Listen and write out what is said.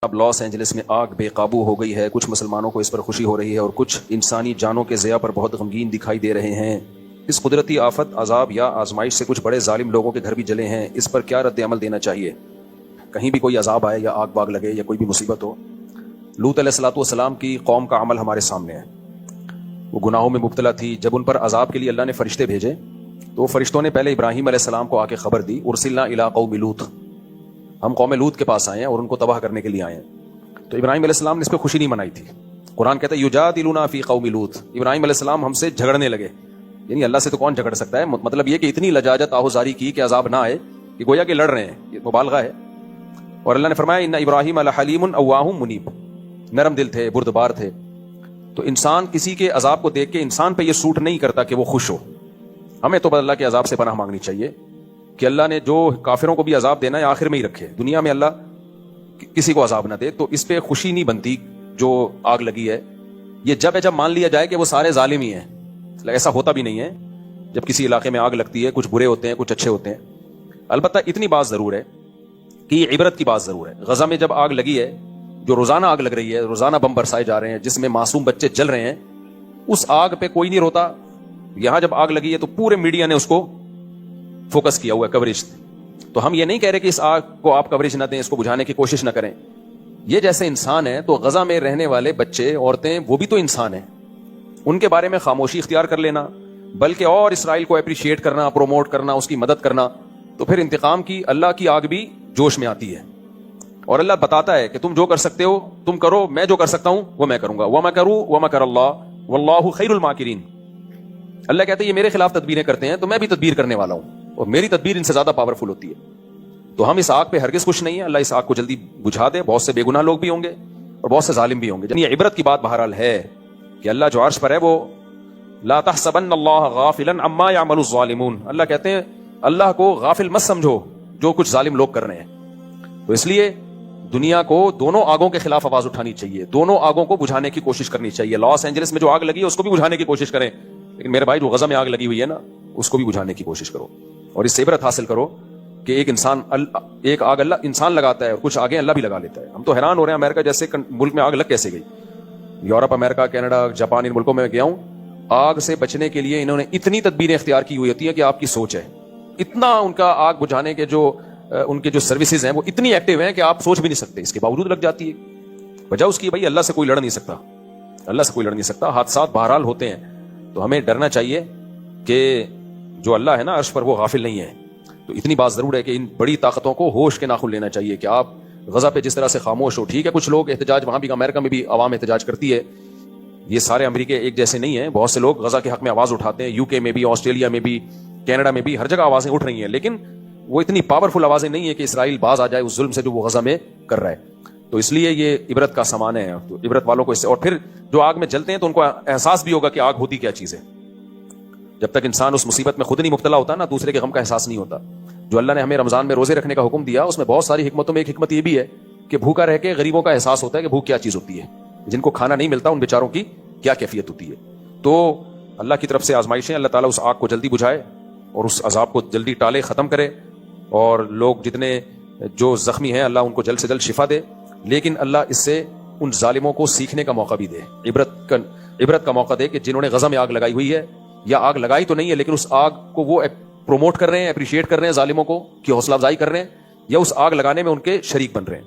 اب Los Angeles میں آگ بے قابو ہو گئی ہے. کچھ مسلمانوں کو اس پر خوشی ہو رہی ہے اور کچھ انسانی جانوں کے ضیاع پر بہت غمگین دکھائی دے رہے ہیں. اس قدرتی آفت، عذاب یا آزمائش سے کچھ بڑے ظالم لوگوں کے گھر بھی جلے ہیں. اس پر کیا رد عمل دینا چاہیے؟ کہیں بھی کوئی عذاب آئے یا آگ باغ لگے یا کوئی بھی مصیبت ہو. لوط علیہ الصلوۃ والسلام کی قوم کا عمل ہمارے سامنے ہے. وہ گناہوں میں مبتلا تھی. جب ان پر عذاب کے لیے اللہ نے فرشتے بھیجے تو فرشتوں نے پہلے ابراہیم علیہ السلام کو آ کے خبر دی، ارسلنا الی قوم لوط، ہم قوم لوط کے پاس آئے ہیں اور ان کو تباہ کرنے کے لیے آئے ہیں. تو ابراہیم علیہ السلام نے اس پہ خوشی نہیں منائی تھی. قرآن کہتا ہے یجادلونا فی قوم لوط، ابراہیم علیہ السلام ہم سے جھگڑنے لگے. یعنی اللہ سے تو کون جھگڑ سکتا ہے؟ مطلب یہ کہ اتنی لجاجت آہوزاری کی کہ عذاب نہ آئے، کہ گویا کہ لڑ رہے ہیں. یہ مبالغہ ہے. اور اللہ نے فرمایا ان ابراہیم لحلیم اواہ منیب، نرم دل تھے، بردبار تھے. تو انسان کسی کے عذاب کو دیکھ کے انسان پہ یہ سوٹ نہیں کرتا کہ وہ خوش ہو. ہمیں تو اللہ کے عذاب سے پناہ مانگنی چاہیے کہ اللہ نے جو کافروں کو بھی عذاب دینا ہے آخر میں ہی رکھے، دنیا میں اللہ کسی کو عذاب نہ دے. تو اس پہ خوشی نہیں بنتی جو آگ لگی ہے. یہ جب مان لیا جائے کہ وہ سارے ظالم ہی ہیں. ایسا ہوتا بھی نہیں ہے. جب کسی علاقے میں آگ لگتی ہے کچھ برے ہوتے ہیں کچھ اچھے ہوتے ہیں. البتہ اتنی بات ضرور ہے کہ یہ عبرت کی بات ضرور ہے. غزہ میں جب آگ لگی ہے، جو روزانہ آگ لگ رہی ہے، روزانہ بم برسائے جا رہے ہیں جس میں معصوم بچے جل رہے ہیں، اس آگ پہ کوئی نہیں روتا. یہاں جب آگ لگی ہے تو پورے میڈیا نے اس کو فوکس کیا ہوا ہے، کوریج. تو ہم یہ نہیں کہہ رہے کہ اس آگ کو آپ کوریج نہ دیں، اس کو بجھانے کی کوشش نہ کریں. یہ جیسے انسان ہے تو غزہ میں رہنے والے بچے عورتیں وہ بھی تو انسان ہیں. ان کے بارے میں خاموشی اختیار کر لینا، بلکہ اور اسرائیل کو اپریشیٹ کرنا، پروموٹ کرنا، اس کی مدد کرنا، تو پھر انتقام کی اللہ کی آگ بھی جوش میں آتی ہے. اور اللہ بتاتا ہے کہ تم جو کر سکتے ہو تم کرو، میں جو کر سکتا ہوں وہ میں کروں گا. وَمَكَرُوا وَمَكَرَ اللَّهُ وَاللَّهُ خَيْرُ الْمَاكِرِينَ. اللہ کہتے ہیں یہ میرے خلاف تدبیریں کرتے ہیں تو میں بھی تدبیر کرنے والا ہوں، اور میری تدبیر ان سے زیادہ پاورفل ہوتی ہے. تو ہم اس آگ پہ ہرگز خوش نہیں ہیں. اللہ اس آگ کو جلدی بجھا دے. بہت سے بے گناہ لوگ بھی ہوں گے اور بہت سے ظالم بھی ہوں گے. یہ عبرت کی بات بہرحال ہے کہ اللہ جو عرش پر ہے وہ لا تحسبن اللہ غافلا عما يعمل الظالمون. اللہ کہتے ہیں اللہ کو غافل مت سمجھو جو کچھ ظالم لوگ کر رہے ہیں. تو اس لیے دنیا کو دونوں آگوں کے خلاف آواز اٹھانی چاہیے، دونوں آگوں کو بجھانے کی کوشش کرنی چاہیے. لاس اینجلس میں جو آگ لگی ہے اس کو بھی بجھانے کی کوشش کریں، لیکن میرے بھائی جو غزہ میں آگ لگی ہوئی ہے نا اس کو بھی بجھانے کی کوشش کرو. اور اس سے عبرت حاصل کرو کہ ایک آگ اللہ انسان لگاتا ہے اور کچھ آگیں اللہ بھی لگا لیتا ہے. ہم تو حیران ہو رہے ہیں امریکہ جیسے ملک میں آگ لگ کیسے گئی. یورپ، امریکہ، کینیڈا، جاپان، ان ملکوں میں گیا ہوں. آگ سے بچنے کے لیے انہوں نے اتنی تدبیریں اختیار کی ہوئی ہوتی ہیں کہ آپ کی سوچ ہے. اتنا ان کا آگ بجھانے کے ان کے جو سروسز ہیں وہ اتنی ایکٹیو ہیں کہ آپ سوچ بھی نہیں سکتے. اس کے باوجود لگ جاتی ہے. وجہ اس کی بھائی اللہ سے کوئی لڑ نہیں سکتا، اللہ سے کوئی لڑ نہیں سکتا. حادثات بہرحال ہوتے ہیں تو ہمیں ڈرنا چاہیے کہ جو اللہ ہے نا عرش پر وہ غافل نہیں ہے. تو اتنی بات ضرور ہے کہ ان بڑی طاقتوں کو ہوش کے ناخن لینا چاہیے کہ آپ غزہ پہ جس طرح سے خاموش ہو. ٹھیک ہے کچھ لوگ احتجاج، وہاں بھی امریکہ میں بھی عوام احتجاج کرتی ہے. یہ سارے امریکہ ایک جیسے نہیں ہیں. بہت سے لوگ غزہ کے حق میں آواز اٹھاتے ہیں. یو کے میں بھی، آسٹریلیا میں بھی، کینیڈا میں بھی، ہر جگہ آوازیں اٹھ رہی ہیں. لیکن وہ اتنی پاورفل آوازیں نہیں ہیں کہ اسرائیل باز آ جائے اس ظلم سے جو وہ غزہ میں کر رہا ہے. تو اس لیے یہ عبرت کا سامان ہے. تو عبرت والوں کو اس سے، اور پھر جو آگ میں جلتے ہیں تو ان کو احساس بھی ہوگا کہ آگ ہوتی کیا چیز ہے. جب تک انسان اس مصیبت میں خود نہیں مبتلا ہوتا نا، دوسرے کے غم کا احساس نہیں ہوتا. جو اللہ نے ہمیں رمضان میں روزے رکھنے کا حکم دیا اس میں بہت ساری حکمتوں میں ایک حکمت یہ بھی ہے کہ بھوکا رہ کے غریبوں کا احساس ہوتا ہے کہ بھوک کیا چیز ہوتی ہے. جن کو کھانا نہیں ملتا ان بیچاروں کی کیا کیفیت ہوتی ہے. تو اللہ کی طرف سے آزمائشیں. اللہ تعالیٰ اس آگ کو جلدی بجھائے اور اس عذاب کو جلدی ٹالے، ختم کرے. اور لوگ جتنے جو زخمی ہیں اللہ ان کو جلد سے جلد شفا دے. لیکن اللہ اس سے ان ظالموں کو سیکھنے کا موقع بھی دے، عبرت کا موقع دے کہ جنہوں نے غزہ میں آگ لگائی ہوئی ہے، یا آگ لگائی تو نہیں ہے لیکن اس آگ کو وہ پروموٹ کر رہے ہیں، اپریشیٹ کر رہے ہیں ظالموں کو، کی حوصلہ افزائی کر رہے ہیں، یا اس آگ لگانے میں ان کے شریک بن رہے ہیں.